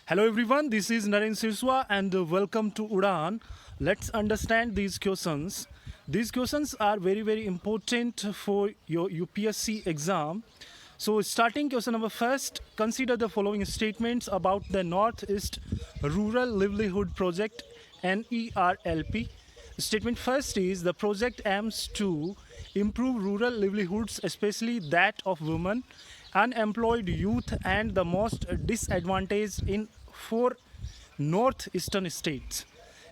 Hello everyone, this is Sirswa and welcome to Udan. Let's understand these questions. These questions are very important for your UPSC exam. So starting question number first, consider the following statements about the Northeast Rural Livelihood Project NERLP. Statement first is the project aims to improve rural livelihoods, especially that of women, unemployed youth, and the most disadvantaged in four northeastern states.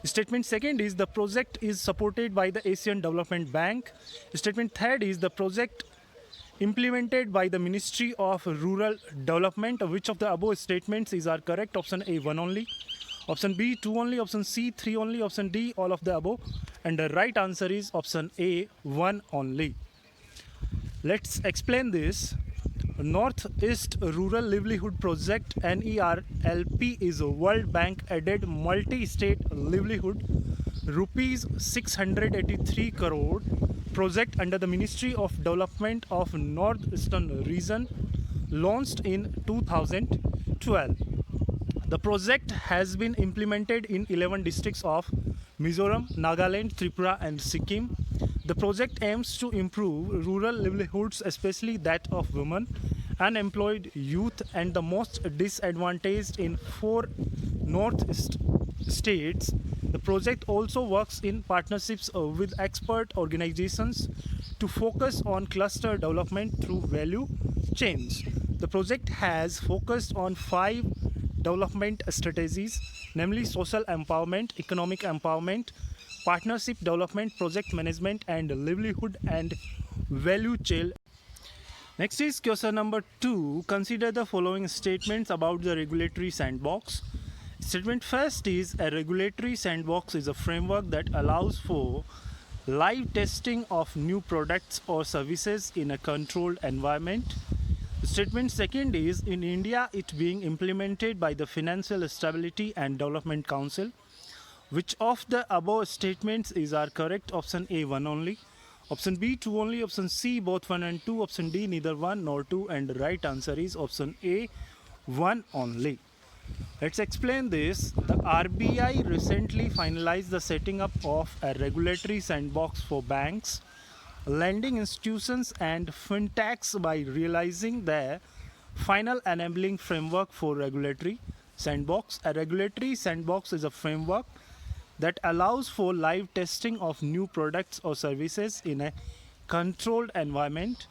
Statement second is the project is supported by the Asian Development Bank. Statement third is the project implemented by the Ministry of Rural Development. Which of the above statements is are correct? Option A, 1 only. Option B, 2 only. Option C, 3 only. Option D, all of the above. And the right answer is option A, 1 only. Let's explain this. Northeast Rural Livelihood Project NERLP is a World Bank aided multi-state livelihood rupees 683 crore project under the Ministry of Development of Northeastern Region, launched in 2012. The project has been implemented in 11 districts of Mizoram, Nagaland, Tripura and Sikkim. The project aims to improve rural livelihoods, especially that of women, unemployed youth and the most disadvantaged in four northeast states. The project also works in partnerships with expert organizations to focus on cluster development through value chains. The project has focused on 5 development strategies, namely social empowerment, economic empowerment, partnership development, project management and livelihood and value chain. Next is question number 2. Consider the following statements about the regulatory sandbox. Statement first is a regulatory sandbox is a framework that allows for live testing of new products or services in a controlled environment. Statement second is in India it being implemented by the Financial Stability and Development Council. Which of the above statements is are correct? Option A, 1 only. Option B, 2 only. Option C, both 1 and 2. Option D, neither 1 nor 2. And the right answer is option A, 1 only. Let's explain this. The RBI recently finalized the setting up of a regulatory sandbox for banks, lending institutions and fintechs by realizing their final enabling framework for regulatory sandbox. A regulatory sandbox is a framework that allows for live testing of new products or services in a controlled environment.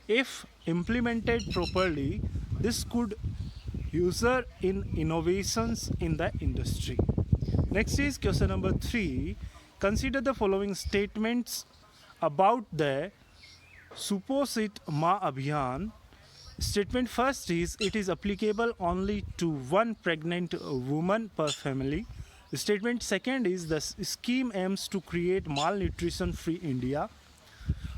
If implemented properly, this could usher in innovations in the industry. Next is question number 3. Consider the following statements about the Suposit Ma Abhiyan. Statement first is it is applicable only to one pregnant woman per family. Statement second is the scheme aims to create malnutrition free India.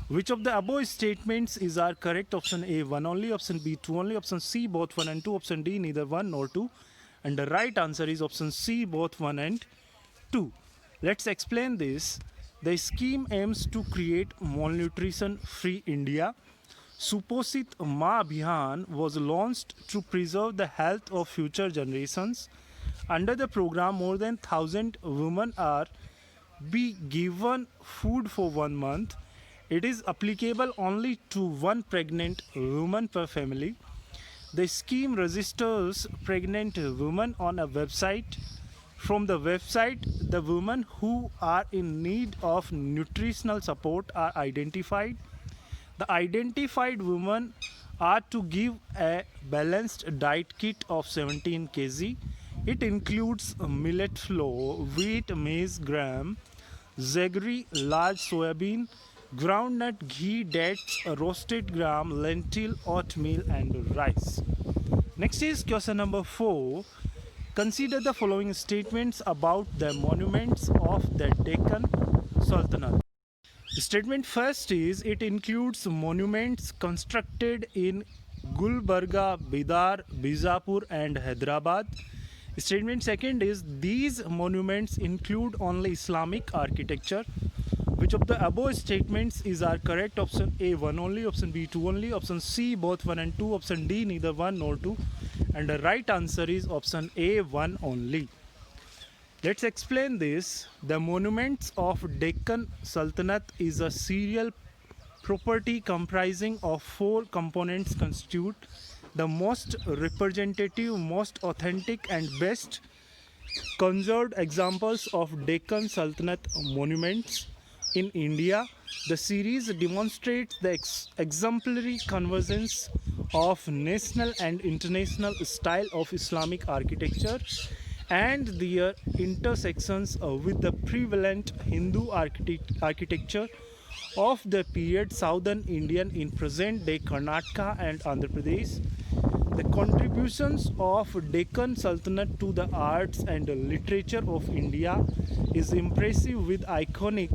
Which of the above statements is are correct? Option A, 1 only. Option B, 2 only. Option C, both 1 and 2. Option D, neither 1 nor 2. And the right answer is option C, both 1 and 2. Let's explain this. The scheme aims to create malnutrition free India. Suposit Ma Abhiyan was launched to preserve the health of future generations. Under the program, more than 1,000 women are be given food for 1 month. It is applicable only to one pregnant woman per family. The scheme registers pregnant women on a website. From the website, the women who are in need of nutritional support are identified. The identified women are to give a balanced diet kit of 17 kg. It includes millet flour, wheat, maize, gram, jaggery, large soybean, groundnut, ghee, dates, roasted gram, lentil, oatmeal and rice. Next is question number 4. Consider the following statements about the monuments of the Deccan Sultanate. Statement first is it includes monuments constructed in Gulbarga, Bidar, Bijapur and Hyderabad. Statement second is these monuments include only Islamic architecture. Which of the above statements is are correct? Option A, 1 only. Option B, 2 only. Option C, both 1 and 2. Option D, neither 1 nor 2. and the right answer is option A, one only. Let's explain this. The monuments of Deccan Sultanate is a serial property comprising of four components constitute the most representative, most authentic and best conserved examples of Deccan Sultanate monuments in India. The series demonstrates the exemplary convergence of national and international style of Islamic architecture and their intersections with the prevalent Hindu architecture of the period Southern Indian in present-day Karnataka and Andhra Pradesh. The contributions of Deccan Sultanate to the arts and literature of India is impressive with iconic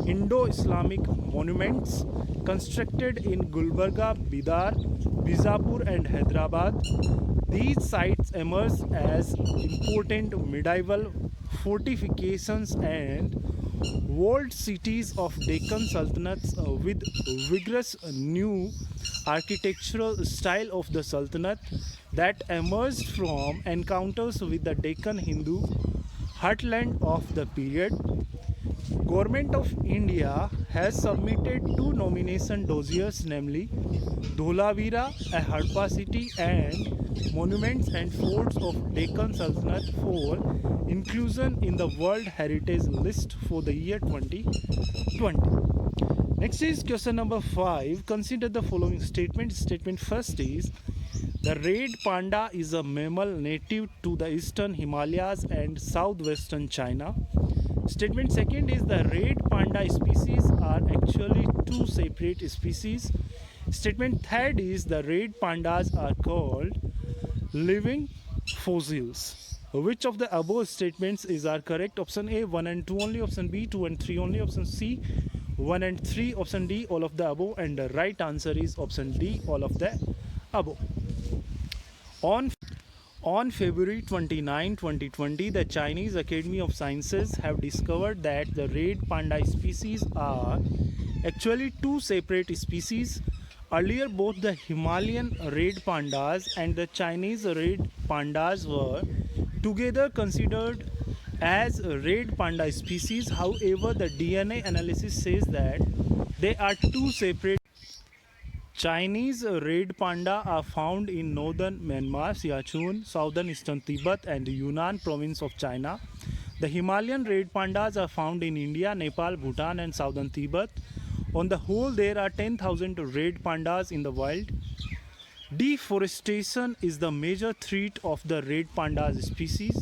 Indo-Islamic monuments constructed in Gulbarga, Bidar, Bijapur and Hyderabad. These sites emerge as important medieval fortifications and walled cities of Deccan Sultanates with vigorous new architectural style of the Sultanate that emerged from encounters with the Deccan Hindu heartland of the period. Government of India has submitted two nomination dossiers, namely Dholavira, a Harpa city, and Monuments and Forts of Deccan Sultanate for inclusion in the World Heritage List for the year 2020. Next is question number 5. Consider the following statement. Statement first is the red panda is a mammal native to the eastern Himalayas and southwestern China. Statement second is the red panda species are actually two separate species. Statement third is the red pandas are called living fossils. Which of the above statements are correct? Option A, 1 and 2 only. Option B, 2 and 3 only. Option C, 1 and 3. Option D, all of the above. And the right answer is option D, all of the above. On February 29, 2020, the Chinese Academy of Sciences have discovered that the red panda species are actually two separate species. Earlier, both the Himalayan red pandas and the Chinese red pandas were together considered as red panda species. However, the DNA analysis says that they are two separate. Chinese red panda are found in northern Myanmar, Sichuan, southern eastern Tibet and Yunnan province of China. The Himalayan red pandas are found in India, Nepal, Bhutan and southern Tibet. On the whole, there are 10,000 red pandas in the world. Deforestation is the major threat of the red panda species.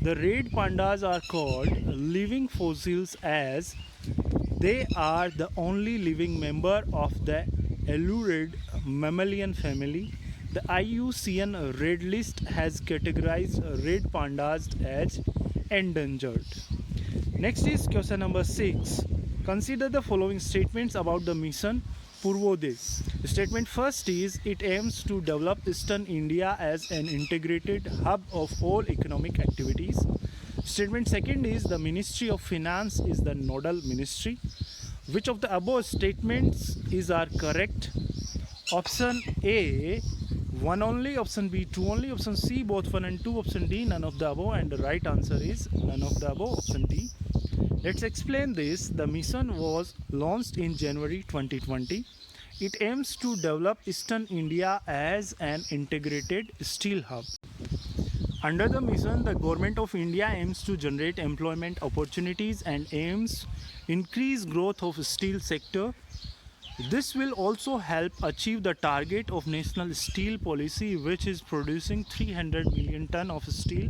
The red pandas are called living fossils as they are the only living member of the Ailurid mammalian family. The IUCN Red List has categorized red pandas as endangered. Next is question number 6. Consider the following statements about the mission Purvodaya. Statement first is it aims to develop Eastern India as an integrated hub of all economic activities. Statement second is the Ministry of Finance is the nodal ministry. Which of the above statements are correct? Option A, 1 only. Option B, 2 only. Option C, both 1 and 2. Option D, none of the above. And the right answer is none of the above. Option D. Let's explain this. The mission was launched in January 2020. It aims to develop Eastern India as an integrated steel hub. Under the mission, the Government of India aims to generate employment opportunities and aims increase growth of steel sector. This will also help achieve the target of National Steel Policy, which is producing 300 million ton of steel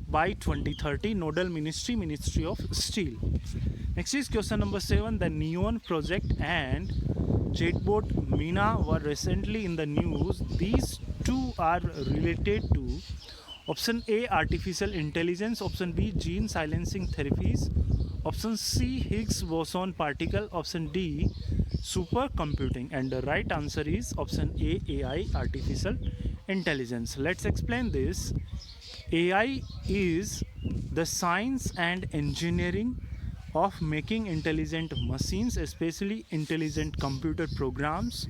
by 2030. Nodal Ministry, Ministry of Steel. Next is question number 7. The Neon project and jetboat Mina were recently in the news. These two are related to option A, artificial intelligence. Option B, gene silencing therapies. Option C, Higgs boson particle. Option D, supercomputing. And the right answer is option A, AI, artificial intelligence. Let's explain this. AI is the science and engineering of making intelligent machines, especially intelligent computer programs.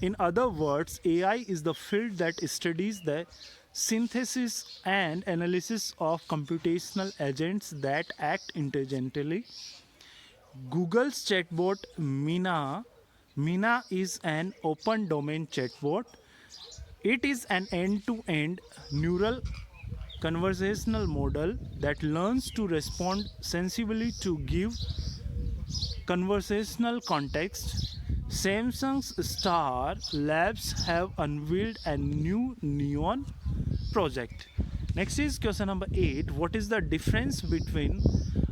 In other words, AI is the field that studies the synthesis and analysis of computational agents that act intelligently. Google's chatbot Mina is an open domain chatbot. It is an end-to-end neural conversational model that learns to respond sensibly to give conversational context. Samsung's Star Labs have unveiled a new neon project. Next is question number 8. What is the difference between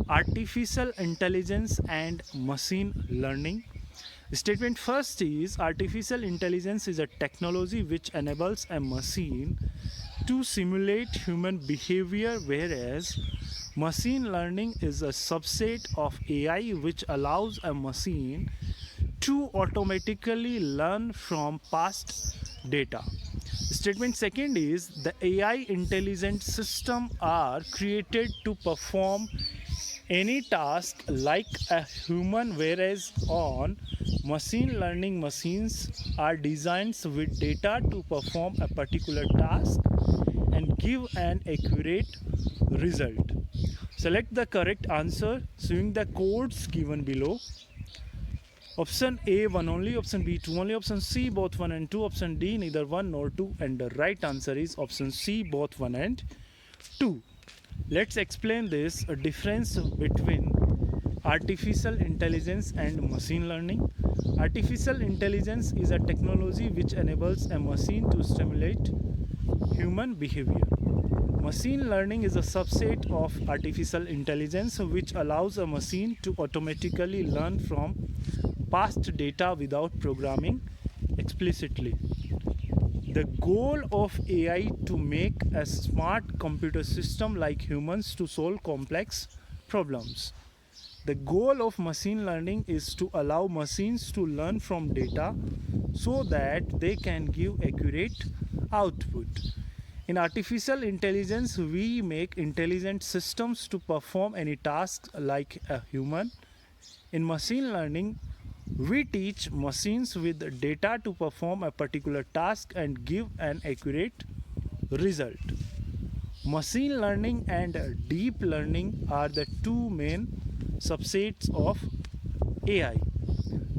artificial intelligence and machine learning? Statement first is artificial intelligence is a technology which enables a machine to simulate human behavior, whereas machine learning is a subset of AI which allows a machine to automatically learn from past data. Statement second is the AI intelligent system are created to perform any task like a human, whereas on machine learning machines are designed with data to perform a particular task and give an accurate result. Select the correct answer using the codes given below. Option A 1 only, option B 2 only, option C both 1 and 2, option D neither 1 nor 2, and the right answer is option C both 1 and 2. Let's explain this difference between artificial intelligence and machine learning. Artificial intelligence is a technology which enables a machine to stimulate human behavior. Machine learning is a subset of artificial intelligence which allows a machine to automatically learn from past data without programming explicitly. The goal of AI to make a smart computer system like humans to solve complex problems. The goal of machine learning is to allow machines to learn from data so that they can give accurate output. In artificial intelligence, we make intelligent systems to perform any task like a human. In machine learning, we teach machines with data to perform a particular task and give an accurate result. Machine learning and deep learning are the two main subsets of AI.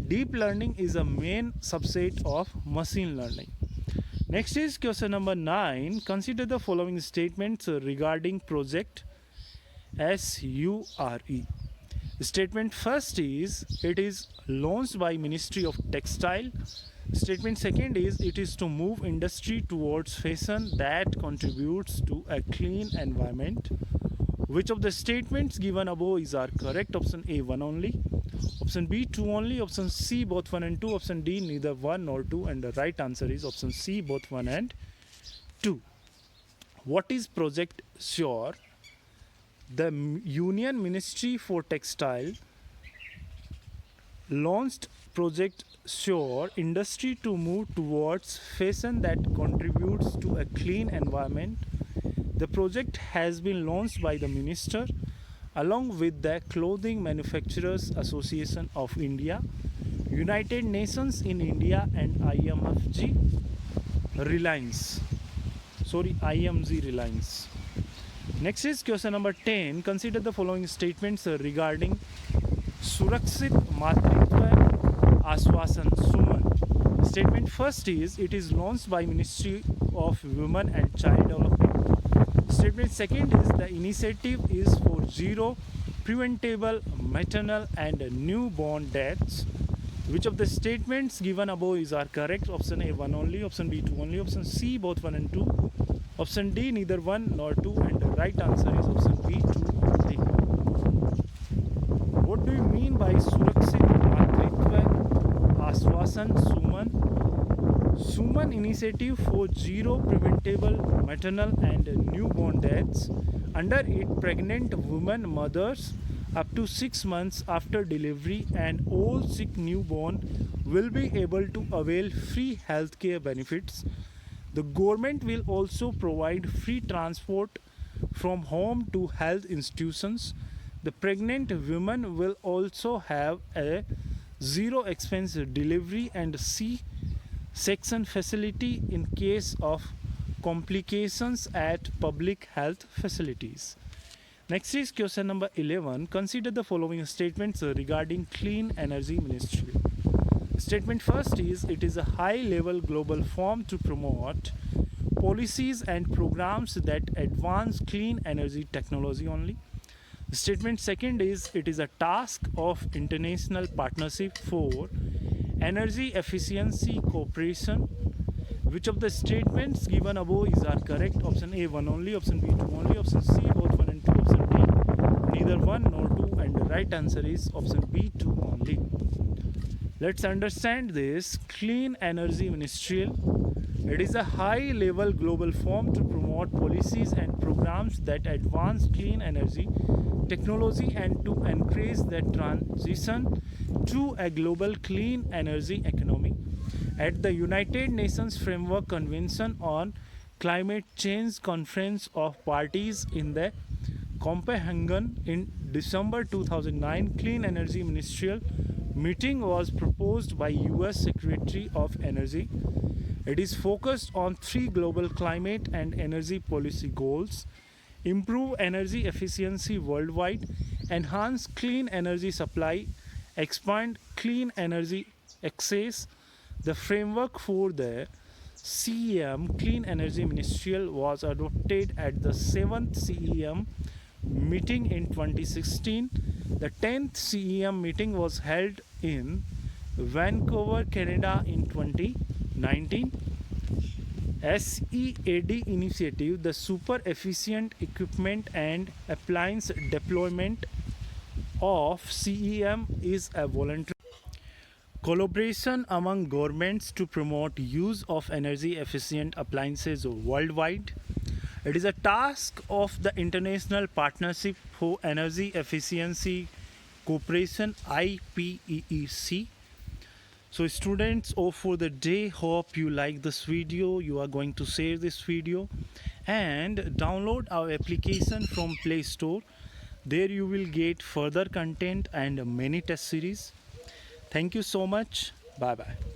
Deep learning is a main subset of machine learning. Next is question number 9. Consider the following statements regarding project SURE. Statement first is it is launched by Ministry of Textile. Statement second is it is to move industry towards fashion that contributes to a clean environment. Which of the statements given above is are correct? Option A 1 only, option B 2 only, option C both 1 and 2, option D neither 1 nor 2, and the right answer is option C both 1 and 2. What is Project SURE? The Union Ministry for Textile launched Project SURE industry to move towards fashion that contributes to a clean environment. The project has been launched by the minister along with the Clothing Manufacturers Association of India, United Nations in India, and IMG Reliance. Next is question number 10. Consider the following statements regarding Surakshit Matritva Ashwasan Suman. Statement first is it is launched by Ministry of Women and Child Development. Statement second is the initiative is for zero preventable maternal and newborn deaths. Which of the statements given above is are correct? Option A 1 only, option B 2 only, option C both 1 and 2, option D neither 1 nor 2, and the right answer is option B 2 only. What do you mean by Surakshit Matritva Ashwasan Suman? Suman initiative for zero preventable maternal and newborn deaths. Under it, pregnant women mothers up to 6 months after delivery and all sick newborn will be able to avail free healthcare benefits. The government will also provide free transport from home to health institutions. The pregnant women will also have a zero expense delivery and C-section facility in case of complications at public health facilities. Next is question number 11. Consider the following statements regarding clean energy ministry. Statement first is it is a high level global forum to promote policies and programs that advance clean energy technology only. Statement second is it is a task of international partnership for energy efficiency cooperation. Which of the statements given above is are correct? Option A 1 only, option B 2 only, option C both 1 and 2, option D neither 1 nor 2, and the right answer is option B 2 only. Let's understand this. Clean Energy Ministerial. It is a high-level global forum to promote policies and programs that advance clean energy technology and to encourage the transition to a global clean energy economy. At the United Nations Framework Convention on Climate Change Conference of Parties in the Copenhagen in December 2009, Clean Energy Ministerial meeting was proposed by US Secretary of Energy. It is focused on 3 global climate and energy policy goals: improve energy efficiency worldwide, enhance clean energy supply, expand clean energy access. The framework for the CEM Clean Energy Ministerial was adopted at the 7th CEM meeting in 2016. The 10th CEM meeting was held in Vancouver, Canada in 2019. SEAD initiative, the super efficient equipment and appliance deployment of CEM, is a voluntary collaboration among governments to promote use of energy efficient appliances worldwide. It is a task of the International Partnership for Energy Efficiency Cooperation IPEEC. So students, for the day, hope you like this video. You are going to share this video and download our application from Play Store. There you will get further content and many test series. Thank you so much. Bye bye.